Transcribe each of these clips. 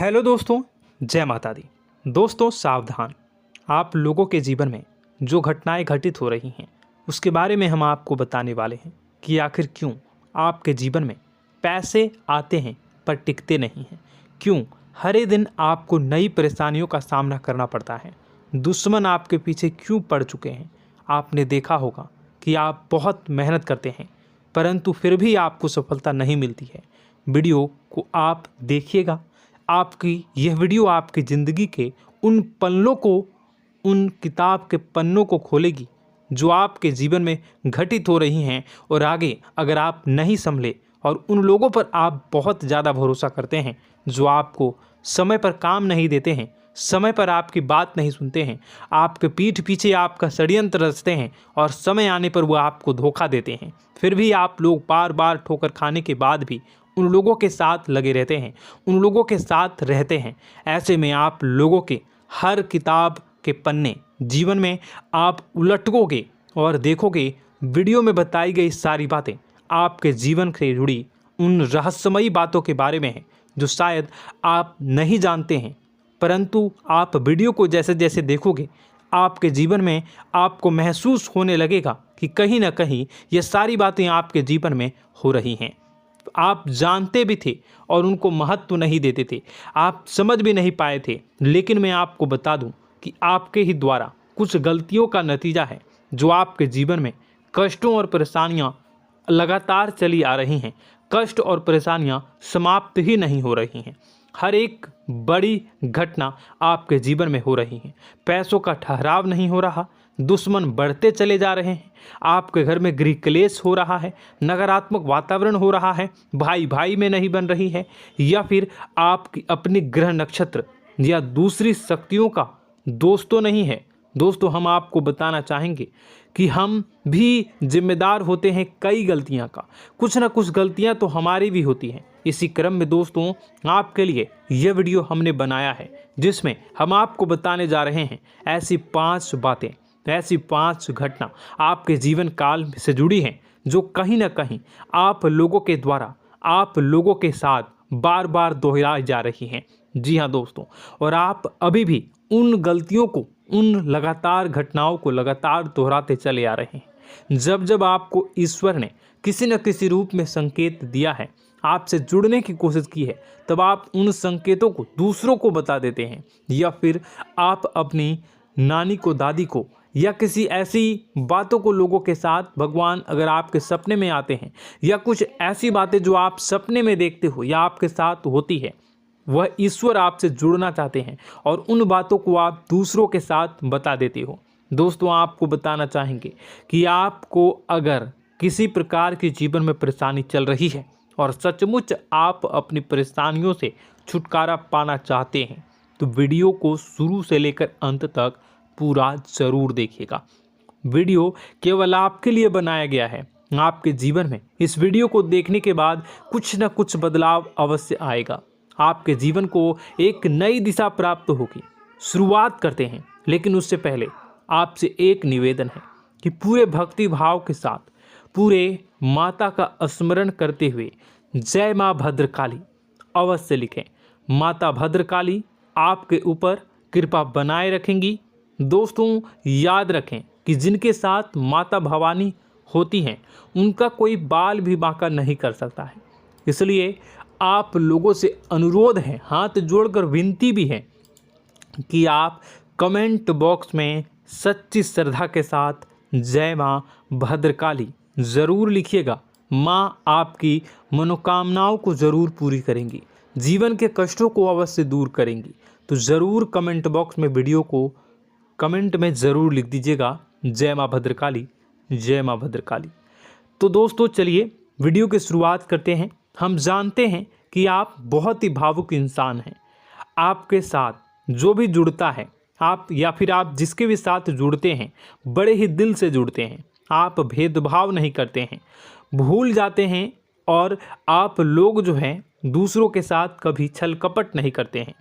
Hello दोस्तों, जय माता दी। दोस्तों सावधान, आप लोगों के जीवन में जो घटनाएं घटित हो रही हैं उसके बारे में हम आपको बताने वाले हैं कि आखिर क्यों आपके जीवन में पैसे आते हैं पर टिकते नहीं हैं। क्यों हर एक दिन आपको नई परेशानियों का सामना करना पड़ता है। दुश्मन आपके पीछे क्यों पड़ चुके हैं। आपने देखा होगा कि आप बहुत मेहनत करते हैं परंतु फिर भी आपको सफलता नहीं मिलती है। वीडियो को आप देखिएगा। आपकी यह वीडियो आपकी ज़िंदगी के उन पन्नों को, उन किताब के पन्नों को खोलेगी जो आपके जीवन में घटित हो रही हैं। और आगे अगर आप नहीं संभले और उन लोगों पर आप बहुत ज़्यादा भरोसा करते हैं जो आपको समय पर काम नहीं देते हैं, समय पर आपकी बात नहीं सुनते हैं, आपके पीठ पीछे आपका षड्यंत्र रचते हैं और समय आने पर वो आपको धोखा देते हैं, फिर भी आप लोग बार बार ठोकर खाने के बाद भी उन लोगों के साथ लगे रहते हैं, उन लोगों के साथ रहते हैं। ऐसे में आप लोगों के हर किताब के पन्ने जीवन में आप उलटोगे और देखोगे वीडियो में बताई गई सारी बातें आपके जीवन से जुड़ी उन रहस्यमयी बातों के बारे में हैं जो शायद आप नहीं जानते हैं। परंतु आप वीडियो को जैसे जैसे देखोगे आपके जीवन में आपको महसूस होने लगेगा कि कहीं ना कहीं ये सारी बातें आपके जीवन में हो रही हैं। आप जानते भी थे और उनको महत्व नहीं देते थे, आप समझ भी नहीं पाए थे। लेकिन मैं आपको बता दूं कि आपके ही द्वारा कुछ गलतियों का नतीजा है जो आपके जीवन में कष्टों और परेशानियां लगातार चली आ रही हैं। कष्ट और परेशानियां समाप्त ही नहीं हो रही हैं। हर एक बड़ी घटना आपके जीवन में हो रही है। पैसों का ठहराव नहीं हो रहा, दुश्मन बढ़ते चले जा रहे हैं, आपके घर में गृह क्लेश हो रहा है, नकारात्मक वातावरण हो रहा है, भाई भाई में नहीं बन रही है, या फिर आपकी अपनी ग्रह नक्षत्र या दूसरी शक्तियों का दोस्तों नहीं है। दोस्तों हम आपको बताना चाहेंगे कि हम भी जिम्मेदार होते हैं कई गलतियां का, कुछ ना कुछ गलतियां तो हमारी भी होती हैं। इसी क्रम में दोस्तों आपके लिए यह वीडियो हमने बनाया है जिसमें हम आपको बताने जा रहे हैं ऐसी 5 बातें, ऐसी 5 घटना आपके जीवन काल से जुड़ी हैं जो कहीं ना कहीं आप लोगों के द्वारा आप लोगों के साथ बार बार दोहराई जा रही हैं। जी हाँ दोस्तों, और आप अभी भी उन गलतियों को, उन लगातार घटनाओं को लगातार दोहराते चले आ रहे हैं। जब जब आपको ईश्वर ने किसी न किसी रूप में संकेत दिया है, आपसे जुड़ने की कोशिश की है, तब आप उन संकेतों को दूसरों को बता देते हैं, या फिर आप अपनी नानी को, दादी को, या किसी ऐसी बातों को लोगों के साथ, भगवान अगर आपके सपने में आते हैं या कुछ ऐसी बातें जो आप सपने में देखते हो या आपके साथ होती है, वह ईश्वर आपसे जुड़ना चाहते हैं और उन बातों को आप दूसरों के साथ बता देते हो। दोस्तों आपको बताना चाहेंगे कि आपको अगर किसी प्रकार की जीवन में परेशानी चल रही है और सचमुच आप अपनी परेशानियों से छुटकारा पाना चाहते हैं तो वीडियो को शुरू से लेकर अंत तक पूरा जरूर देखिएगा। वीडियो केवल आपके लिए बनाया गया है। आपके जीवन में इस वीडियो को देखने के बाद कुछ न कुछ बदलाव अवश्य आएगा। आपके जीवन को एक नई दिशा प्राप्त होगी। शुरुआत करते हैं, लेकिन उससे पहले आपसे एक निवेदन है कि पूरे भक्ति भाव के साथ पूरे माता का स्मरण करते हुए जय माँ भद्रकाली अवश्य लिखें। माता भद्रकाली आपके ऊपर कृपा बनाए रखेंगी। दोस्तों याद रखें कि जिनके साथ माता भवानी होती हैं उनका कोई बाल भी बांका नहीं कर सकता है। इसलिए आप लोगों से अनुरोध है, हाथ जोड़कर विनती भी है कि आप कमेंट बॉक्स में सच्ची श्रद्धा के साथ जय माँ भद्रकाली ज़रूर लिखिएगा। माँ आपकी मनोकामनाओं को ज़रूर पूरी करेंगी, जीवन के कष्टों को अवश्य दूर करेंगी। तो ज़रूर कमेंट बॉक्स में वीडियो को कमेंट में ज़रूर लिख दीजिएगा जय माँ भद्रकाली, जय माँ भद्रकाली। तो दोस्तों चलिए वीडियो की शुरुआत करते हैं। हम जानते हैं कि आप बहुत ही भावुक इंसान हैं। आपके साथ जो भी जुड़ता है, आप या फिर आप जिसके भी साथ जुड़ते हैं बड़े ही दिल से जुड़ते हैं। आप भेदभाव नहीं करते हैं, भूल जाते हैं, और आप लोग जो हैं दूसरों के साथ कभी छल कपट नहीं करते हैं।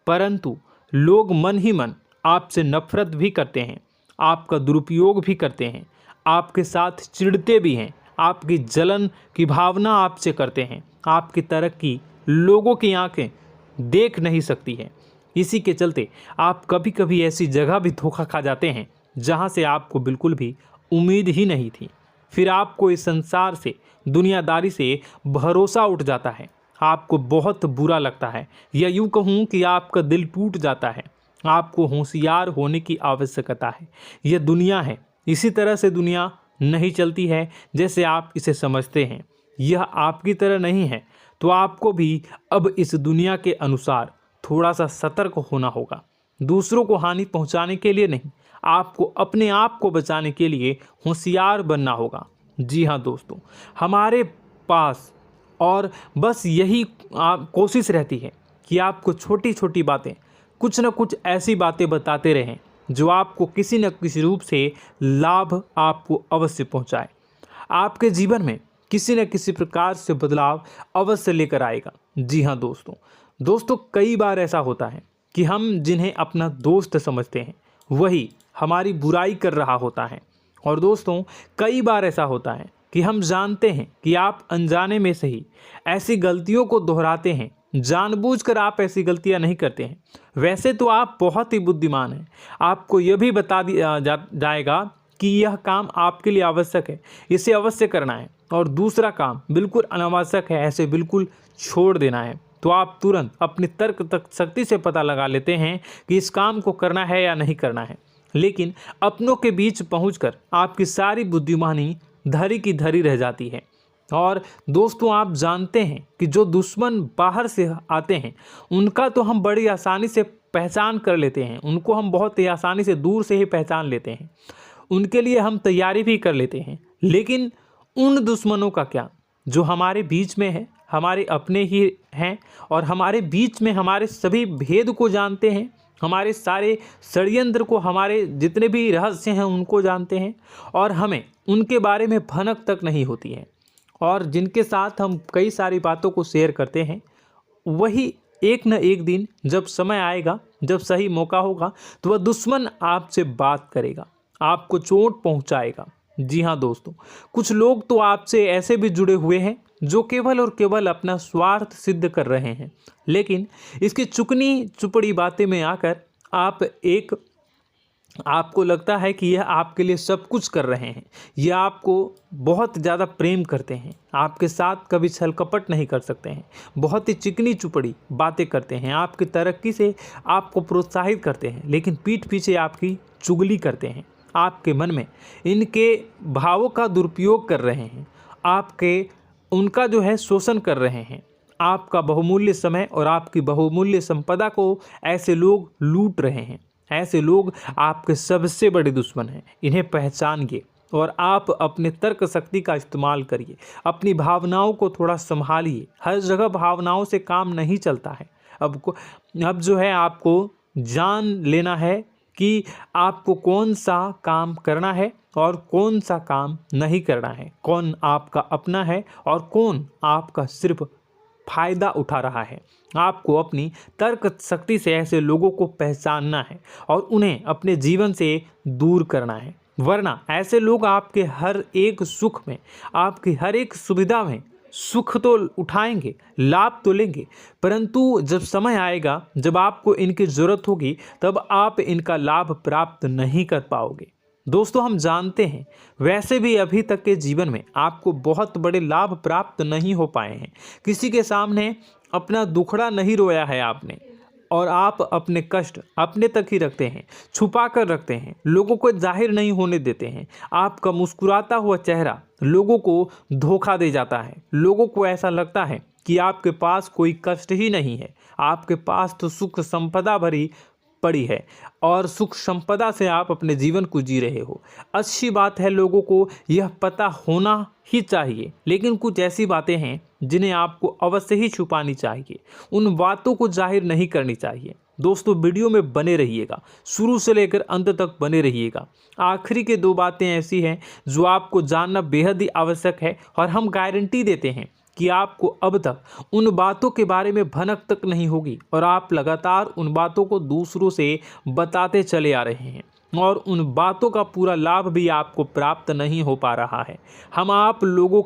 परंतु लोग मन ही मन आपसे नफरत भी करते हैं, आपका दुरुपयोग भी करते हैं, आपके साथ चिढ़ते भी हैं, आपकी जलन की भावना आपसे करते हैं। आपकी तरक्की लोगों की आंखें देख नहीं सकती है। इसी के चलते आप कभी कभी ऐसी जगह भी धोखा खा जाते हैं जहां से आपको बिल्कुल भी उम्मीद ही नहीं थी। फिर आपको इस संसार से, दुनियादारी से भरोसा उठ जाता है। आपको बहुत बुरा लगता है, या यूँ कहूँ कि आपका दिल टूट जाता है। आपको होशियार होने की आवश्यकता है। यह दुनिया है, इसी तरह से दुनिया नहीं चलती है जैसे आप इसे समझते हैं। यह आपकी तरह नहीं है, तो आपको भी अब इस दुनिया के अनुसार थोड़ा सा सतर्क होना होगा। दूसरों को हानि पहुंचाने के लिए नहीं, आपको अपने आप को बचाने के लिए होशियार बनना होगा। जी हाँ दोस्तों, हमारे पास और बस यही कोशिश रहती है कि आपको छोटी छोटी बातें, कुछ न कुछ ऐसी बातें बताते रहें जो आपको किसी न किसी रूप से लाभ आपको अवश्य पहुंचाए, आपके जीवन में किसी न किसी प्रकार से बदलाव अवश्य लेकर आएगा। जी हाँ दोस्तों, कई बार ऐसा होता है कि हम जिन्हें अपना दोस्त समझते हैं वही हमारी बुराई कर रहा होता है। और दोस्तों, कई बार ऐसा होता है कि हम जानते हैं कि आप अनजाने में से ही ऐसी गलतियों को दोहराते हैं। जानबूझकर आप ऐसी गलतियां नहीं करते हैं। वैसे तो आप बहुत ही बुद्धिमान हैं। आपको यह भी बता दिया जाएगा कि यह काम आपके लिए आवश्यक है, इसे अवश्य करना है, और दूसरा काम बिल्कुल अनावश्यक है, ऐसे बिल्कुल छोड़ देना है। तो आप तुरंत अपनी तर्क तक शक्ति से पता लगा लेते हैं कि इस काम को करना है या नहीं करना है। लेकिन अपनों के बीच पहुंचकर आपकी सारी बुद्धिमानी धरी की धरी रह जाती है। और दोस्तों, आप जानते हैं कि जो दुश्मन बाहर से आते हैं उनका तो हम बड़ी आसानी से पहचान कर लेते हैं, उनको हम बहुत ही आसानी से दूर से ही पहचान लेते हैं, उनके लिए हम तैयारी भी कर लेते हैं। लेकिन उन दुश्मनों का क्या जो हमारे बीच में है, हमारे अपने ही हैं, और हमारे बीच में हमारे सभी भेद को जानते हैं, हमारे सारे षड्यंत्र को, हमारे जितने भी रहस्य हैं उनको जानते हैं, और हमें उनके बारे में भनक तक नहीं होती है, और जिनके साथ हम कई सारी बातों को शेयर करते हैं, वही एक न एक दिन जब समय आएगा, जब सही मौका होगा, तो वह दुश्मन आपसे बात करेगा, आपको चोट पहुंचाएगा। जी हाँ दोस्तों, कुछ लोग तो आपसे ऐसे भी जुड़े हुए हैं जो केवल और केवल अपना स्वार्थ सिद्ध कर रहे हैं। लेकिन इसकी चुकनी चुपड़ी बातें में आकर आपको लगता है कि यह आपके लिए सब कुछ कर रहे हैं, यह आपको बहुत ज़्यादा प्रेम करते हैं, आपके साथ कभी छल कपट नहीं कर सकते हैं, बहुत ही चिकनी चुपड़ी बातें करते हैं, आपकी तरक्की से आपको प्रोत्साहित करते हैं, लेकिन पीठ पीछे आपकी चुगली करते हैं, आपके मन में इनके भावों का दुरुपयोग कर रहे हैं, उनका जो है शोषण कर रहे हैं। आपका बहुमूल्य समय और आपकी बहुमूल्य संपदा को ऐसे लोग लूट रहे हैं। ऐसे लोग आपके सबसे बड़े दुश्मन हैं। इन्हें पहचानिए और आप अपने तर्क शक्ति का इस्तेमाल करिए। अपनी भावनाओं को थोड़ा संभालिए। हर जगह भावनाओं से काम नहीं चलता है। अब जो है आपको जान लेना है कि आपको कौन सा काम करना है और कौन सा काम नहीं करना है, कौन आपका अपना है और कौन आपका सिर्फ फायदा उठा रहा है। आपको अपनी तर्क शक्ति से ऐसे लोगों को पहचानना है और उन्हें अपने जीवन से दूर करना है, वरना ऐसे लोग आपके हर एक सुख में, आपकी हर एक सुविधा में सुख तो उठाएंगे, लाभ तो लेंगे, परंतु जब समय आएगा, जब आपको इनकी ज़रूरत होगी, तब आप इनका लाभ प्राप्त नहीं कर पाओगे। दोस्तों, हम जानते हैं वैसे भी अभी तक के जीवन में आपको बहुत बड़े लाभ प्राप्त नहीं हो पाए हैं। किसी के सामने अपना दुखड़ा नहीं रोया है आपने, और आप अपने कष्ट अपने तक ही रखते हैं, छुपा कर रखते हैं, लोगों को जाहिर नहीं होने देते हैं। आपका मुस्कुराता हुआ चेहरा लोगों को धोखा दे जाता है। लोगों को ऐसा लगता है कि आपके पास कोई कष्ट ही नहीं है, आपके पास तो सुख संपदा भरी पड़ी है और सुख संपदा से आप अपने जीवन को जी रहे हो। अच्छी बात है, लोगों को यह पता होना ही चाहिए, लेकिन कुछ ऐसी बातें हैं जिन्हें आपको अवश्य ही छुपानी चाहिए। उन बातों को जाहिर नहीं करनी चाहिए। दोस्तों, वीडियो में बने रहिएगा, शुरू से लेकर अंत तक बने रहिएगा। आखिरी के 2 बातें ऐसी हैं जो आपको जानना बेहद ही आवश्यक है, और हम गारंटी देते हैं कि आपको अब तक उन बातों के बारे में भनक तक नहीं होगी, और आप लगातार उन बातों को दूसरों से बताते चले आ रहे हैं, और उन बातों का पूरा लाभ भी आपको प्राप्त नहीं हो पा रहा है। हम आप लोगों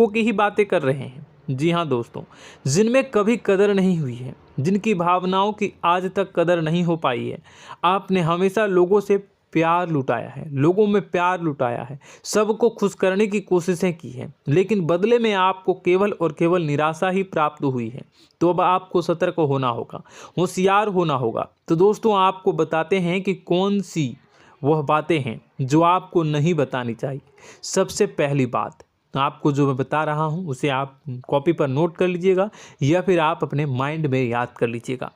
की ही बातें कर रहे हैं, जी हाँ दोस्तों, जिनमें कभी कदर नहीं हुई है, जिनकी भावनाओं की आज तक कदर नहीं हो पाई है। आपने हमेशा लोगों से प्यार लुटाया है, लोगों में प्यार लुटाया है, सबको खुश करने की कोशिशें की है, लेकिन बदले में आपको केवल और केवल निराशा ही प्राप्त हुई है। तो अब आपको सतर्क होना होगा, होशियार होना होगा। तो दोस्तों आपको बताते हैं कि कौन सी वह बातें हैं जो आपको नहीं बतानी चाहिए। सबसे पहली बात आपको जो मैं बता रहा हूं उसे आप कॉपी पर नोट कर लीजिएगा या फिर आप अपने माइंड में याद कर लीजिएगा।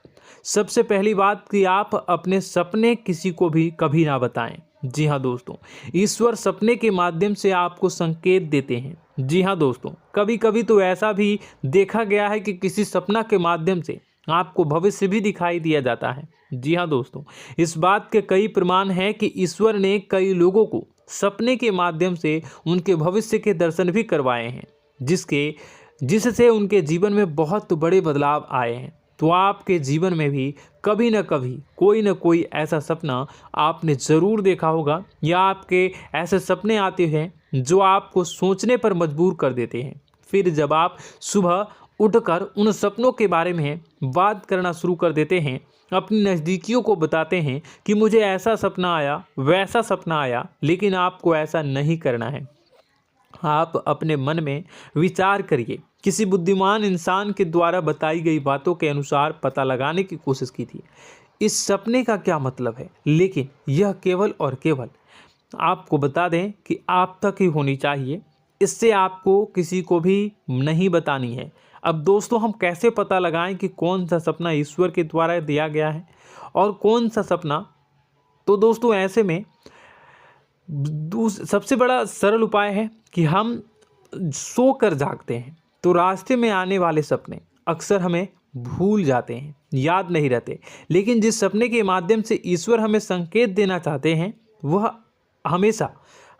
सबसे पहली बात कि आप अपने सपने किसी को भी कभी ना बताएं। जी हाँ दोस्तों, ईश्वर सपने के माध्यम से आपको संकेत देते हैं। जी हाँ दोस्तों, कभी कभी तो ऐसा भी देखा गया है कि किसी सपना के माध्यम से आपको भविष्य भी दिखाई दिया जाता है। जी हाँ दोस्तों, इस बात के कई प्रमाण हैं कि ईश्वर ने कई लोगों को सपने के माध्यम से उनके भविष्य के दर्शन भी करवाए हैं, जिससे उनके जीवन में बहुत बड़े बदलाव आए हैं। तो आपके जीवन में भी कभी न कभी कोई न कोई ऐसा सपना आपने ज़रूर देखा होगा, या आपके ऐसे सपने आते हैं जो आपको सोचने पर मजबूर कर देते हैं। फिर जब आप सुबह उठकर उन सपनों के बारे में बात करना शुरू कर देते हैं, अपनी नज़दीकियों को बताते हैं कि मुझे ऐसा सपना आया, वैसा सपना आया, लेकिन आपको ऐसा नहीं करना है। आप अपने मन में विचार करिए। किसी बुद्धिमान इंसान के द्वारा बताई गई बातों के अनुसार पता लगाने की कोशिश की थी इस सपने का क्या मतलब है, लेकिन यह केवल और केवल आपको बता दें कि आप तक ही होनी चाहिए। इससे आपको किसी को भी नहीं बतानी है। अब दोस्तों हम कैसे पता लगाएं कि कौन सा सपना ईश्वर के द्वारा दिया गया है और कौन सा सपना? तो दोस्तों ऐसे में सबसे बड़ा सरल उपाय है कि हम सोकर जागते हैं तो रास्ते में आने वाले सपने अक्सर हमें भूल जाते हैं, याद नहीं रहते। लेकिन जिस सपने के माध्यम से ईश्वर हमें संकेत देना चाहते हैं वह हमेशा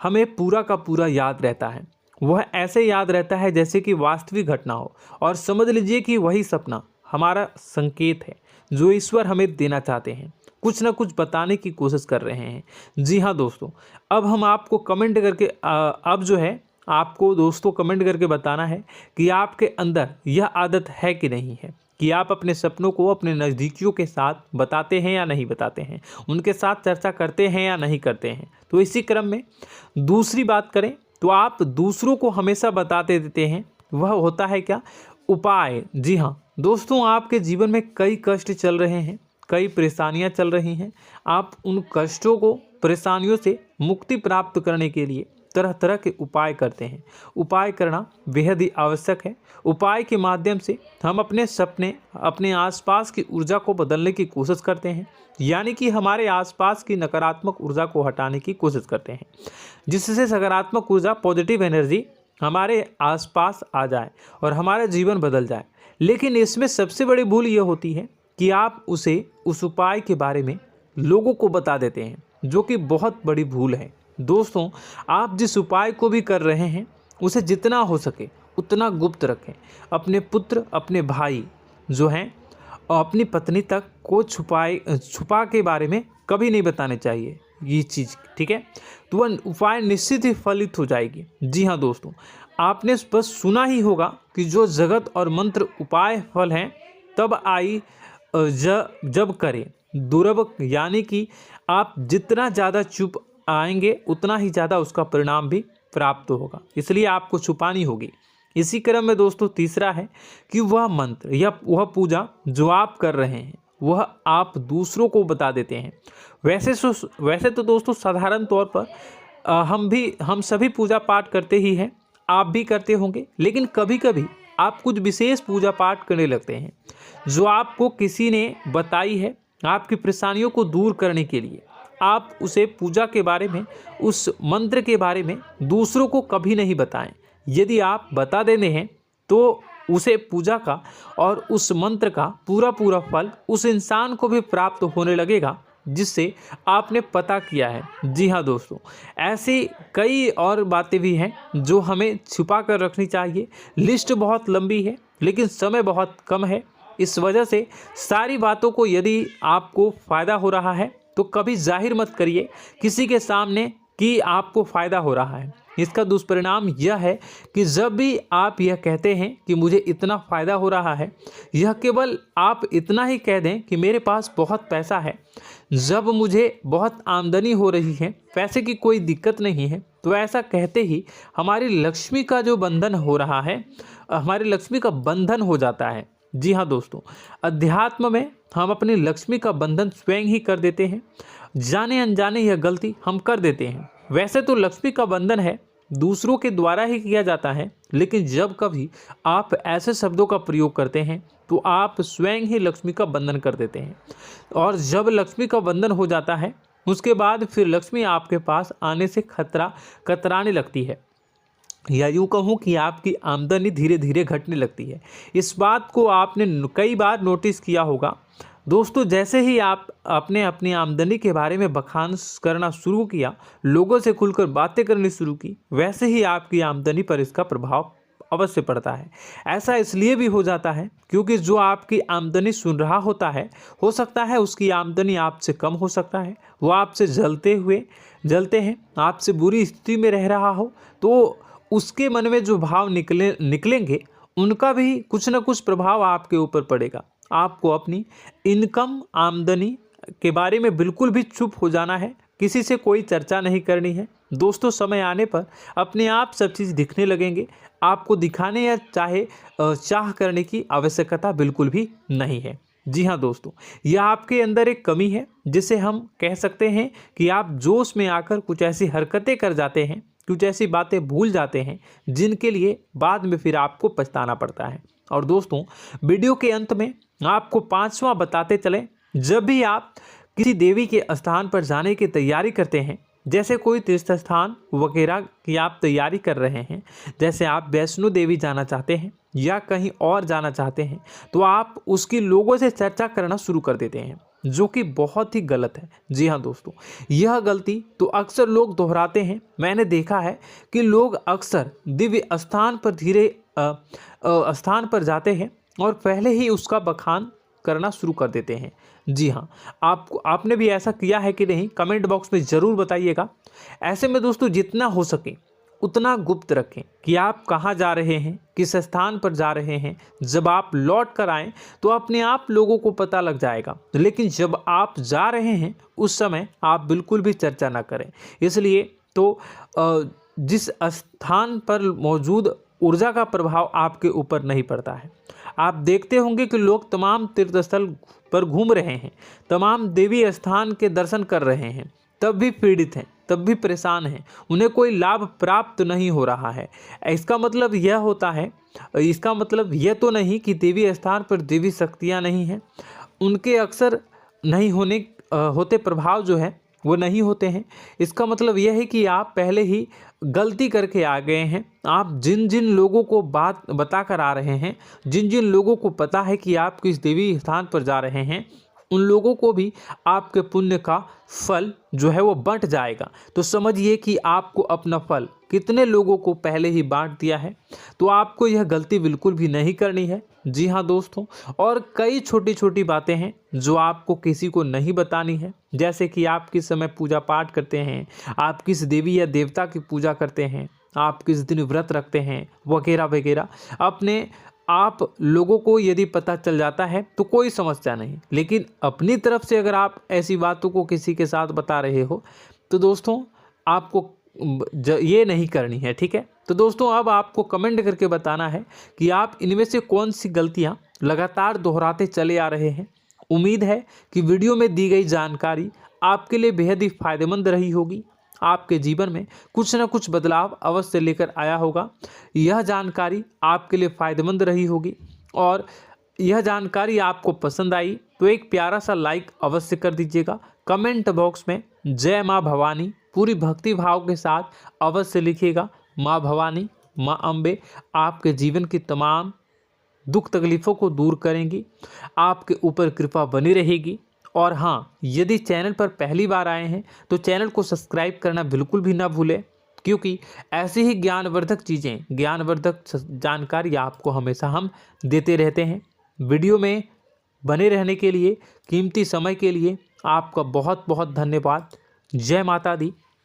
हमें पूरा का पूरा याद रहता है। वह ऐसे याद रहता है जैसे कि वास्तविक घटना हो, और समझ लीजिए कि वही सपना हमारा संकेत है जो ईश्वर हमें देना चाहते हैं, कुछ ना कुछ बताने की कोशिश कर रहे हैं। जी हाँ दोस्तों, अब हम आपको कमेंट करके अब जो है आपको दोस्तों कमेंट करके बताना है कि आपके अंदर यह आदत है कि नहीं है कि आप अपने सपनों को अपने नज़दीकियों के साथ बताते हैं या नहीं बताते हैं, उनके साथ चर्चा करते हैं या नहीं करते हैं। तो इसी क्रम में दूसरी बात करें तो आप दूसरों को हमेशा बताते देते हैं, वह होता है क्या? उपाय। जी हाँ दोस्तों, आपके जीवन में कई कष्ट चल रहे हैं, कई परेशानियां चल रही हैं। आप उन कष्टों को, परेशानियों से मुक्ति प्राप्त करने के लिए तरह तरह के उपाय करते हैं। उपाय करना बेहद ही आवश्यक है। उपाय के माध्यम से हम अपने सपने, अपने आसपास की ऊर्जा को बदलने की कोशिश करते हैं, यानी कि हमारे आसपास की नकारात्मक ऊर्जा को हटाने की कोशिश करते हैं, जिससे सकारात्मक ऊर्जा, पॉजिटिव एनर्जी हमारे आसपास आ जाए और हमारा जीवन बदल जाए। लेकिन इसमें सबसे बड़ी भूल यह होती है कि आप उस उपाय के बारे में लोगों को बता देते हैं, जो कि बहुत बड़ी भूल है। दोस्तों आप जिस उपाय को भी कर रहे हैं उसे जितना हो सके उतना गुप्त रखें। अपने पुत्र, अपने भाई जो हैं और अपनी पत्नी तक को छुपा के बारे में कभी नहीं बताने चाहिए ये चीज़, ठीक है? तो वह उपाय निश्चित ही फलित हो जाएगी। जी हाँ दोस्तों, आपने बस सुना ही होगा कि जो जगत और मंत्र उपाय फल हैं तब आई जब करें दुर्लभ, यानी कि आप जितना ज़्यादा चुप आएंगे उतना ही ज़्यादा उसका परिणाम भी प्राप्त होगा, इसलिए आपको छुपानी होगी। इसी क्रम में दोस्तों तीसरा है कि वह मंत्र या वह पूजा जो आप कर रहे हैं वह आप दूसरों को बता देते हैं। वैसे तो दोस्तों साधारण तौर पर हम सभी पूजा पाठ करते ही हैं, आप भी करते होंगे, लेकिन कभी कभी आप कुछ विशेष पूजा पाठ करने लगते हैं जो आपको किसी ने बताई है आपकी परेशानियों को दूर करने के लिए। आप उसे पूजा के बारे में, उस मंत्र के बारे में दूसरों को कभी नहीं बताएं। यदि आप बता देते हैं तो उसे पूजा का और उस मंत्र का पूरा फल उस इंसान को भी प्राप्त होने लगेगा जिससे आपने पता किया है। जी हाँ दोस्तों, ऐसी कई और बातें भी हैं जो हमें छुपा कर रखनी चाहिए। लिस्ट बहुत लंबी है लेकिन समय बहुत कम है, इस वजह से सारी बातों को यदि आपको फ़ायदा हो रहा है तो कभी जाहिर मत करिए किसी के सामने कि आपको फ़ायदा हो रहा है। इसका दुष्परिणाम यह है कि जब भी आप यह कहते हैं कि मुझे इतना फ़ायदा हो रहा है, यह केवल आप इतना ही कह दें कि मेरे पास बहुत पैसा है, जब मुझे बहुत आमदनी हो रही है, पैसे की कोई दिक्कत नहीं है, तो ऐसा कहते ही हमारी लक्ष्मी का जो बंधन हो रहा है, हमारी लक्ष्मी का बंधन हो जाता है। जी हाँ दोस्तों, अध्यात्म में हम अपनी लक्ष्मी का बंधन स्वयं ही कर देते हैं। जाने अनजाने यह गलती हम कर देते हैं। वैसे तो लक्ष्मी का बंधन है दूसरों के द्वारा ही किया जाता है, लेकिन जब कभी आप ऐसे शब्दों का प्रयोग करते हैं तो आप स्वयं ही लक्ष्मी का बंधन कर देते हैं। और जब लक्ष्मी का बंधन हो जाता है उसके बाद फिर लक्ष्मी आपके पास आने से कतराने लगती है, या यूँ कहूँ कि आपकी आमदनी धीरे धीरे घटने लगती है। इस बात को आपने कई बार नोटिस किया होगा दोस्तों। जैसे ही आप अपने अपनी आमदनी के बारे में बखान करना शुरू किया, लोगों से खुलकर बातें करनी शुरू की, वैसे ही आपकी आमदनी पर इसका प्रभाव अवश्य पड़ता है। ऐसा इसलिए भी हो जाता है क्योंकि जो आपकी आमदनी सुन रहा होता है, हो सकता है उसकी आमदनी आपसे कम हो सकता है, वो आपसे जलते हैं, आपसे बुरी स्थिति में रह रहा हो, तो उसके मन में जो भाव निकलेंगे उनका भी कुछ न कुछ प्रभाव आपके ऊपर पड़ेगा। आपको अपनी इनकम आमदनी के बारे में बिल्कुल भी चुप हो जाना है, किसी से कोई चर्चा नहीं करनी है दोस्तों। समय आने पर अपने आप सब चीज़ दिखने लगेंगे। आपको दिखाने या चाह करने की आवश्यकता बिल्कुल भी नहीं है। जी हाँ दोस्तों, यह आपके अंदर एक कमी है जिसे हम कह सकते हैं कि आप जोश में आकर कुछ ऐसी हरकतें कर जाते हैं, कुछ ऐसी बातें भूल जाते हैं जिनके लिए बाद में फिर आपको पछताना पड़ता है। और दोस्तों, वीडियो के अंत में आपको 5वां बताते चलें, जब भी आप किसी देवी के स्थान पर जाने की तैयारी करते हैं, जैसे कोई तीर्थ स्थान वगैरह की आप तैयारी कर रहे हैं, जैसे आप वैष्णो देवी जाना चाहते हैं या कहीं और जाना चाहते हैं, तो आप उसकी लोगों से चर्चा करना शुरू कर देते हैं, जो कि बहुत ही गलत है। जी हाँ दोस्तों, यह गलती तो अक्सर लोग दोहराते हैं। मैंने देखा है कि लोग अक्सर दिव्य स्थान पर जाते हैं और पहले ही उसका बखान करना शुरू कर देते हैं। जी हाँ, आपने भी ऐसा किया है कि नहीं, कमेंट बॉक्स में ज़रूर बताइएगा। ऐसे में दोस्तों, जितना हो सके उतना गुप्त रखें कि आप कहाँ जा रहे हैं, किस स्थान पर जा रहे हैं। जब आप लौट कर आएँ तो अपने आप लोगों को पता लग जाएगा, लेकिन जब आप जा रहे हैं उस समय आप बिल्कुल भी चर्चा ना करें। इसलिए तो जिस स्थान पर मौजूद ऊर्जा का प्रभाव आपके ऊपर नहीं पड़ता है। आप देखते होंगे कि लोग तमाम तीर्थस्थल पर घूम रहे हैं, तमाम देवी स्थान के दर्शन कर रहे हैं, तब भी पीड़ित हैं, तब भी परेशान हैं, उन्हें कोई लाभ प्राप्त नहीं हो रहा है। इसका मतलब यह तो नहीं कि देवी स्थान पर देवी शक्तियाँ नहीं हैं, उनके अक्सर नहीं होते प्रभाव जो है वो नहीं होते हैं। इसका मतलब यह है कि आप पहले ही गलती करके आ गए हैं। आप जिन जिन लोगों को बात बता कर आ रहे हैं, जिन जिन लोगों को पता है कि आप किस देवी स्थान पर जा रहे हैं, उन लोगों को भी आपके पुण्य का फल जो है वो बंट जाएगा। तो समझिए कि आपको अपना फल कितने लोगों को पहले ही बांट दिया है। तो आपको यह गलती बिल्कुल भी नहीं करनी है। जी हाँ दोस्तों, और कई छोटी छोटी बातें हैं जो आपको किसी को नहीं बतानी है, जैसे कि आप किस समय पूजा पाठ करते हैं, आप किस देवी या देवता की पूजा करते हैं, आप किस दिन व्रत रखते हैं, वगैरह वगैरह। अपने आप लोगों को यदि पता चल जाता है तो कोई समस्या नहीं, लेकिन अपनी तरफ से अगर आप ऐसी बातों को किसी के साथ बता रहे हो तो दोस्तों आपको ये नहीं करनी है, ठीक है। तो दोस्तों, अब आपको कमेंट करके बताना है कि आप इनमें से कौन सी गलतियां लगातार दोहराते चले आ रहे हैं। उम्मीद है कि वीडियो में दी गई जानकारी आपके लिए बेहद ही फायदेमंद रही होगी, आपके जीवन में कुछ न कुछ बदलाव अवश्य लेकर आया होगा। यह जानकारी आपके लिए फ़ायदेमंद रही होगी और यह जानकारी आपको पसंद आई तो एक प्यारा सा लाइक अवश्य कर दीजिएगा। कमेंट बॉक्स में जय माँ भवानी पूरी भक्ति भाव के साथ अवश्य लिखिएगा। माँ भवानी, माँ अम्बे आपके जीवन की तमाम दुख तकलीफ़ों को दूर करेंगी, आपके ऊपर कृपा बनी रहेगी। और हाँ, यदि चैनल पर पहली बार आए हैं तो चैनल को सब्सक्राइब करना बिल्कुल भी ना भूलें, क्योंकि ऐसी ही ज्ञानवर्धक चीज़ें, ज्ञानवर्धक जानकारी आपको हमेशा हम देते रहते हैं। वीडियो में बने रहने के लिए, कीमती समय के लिए आपका बहुत बहुत धन्यवाद। जय माता दी।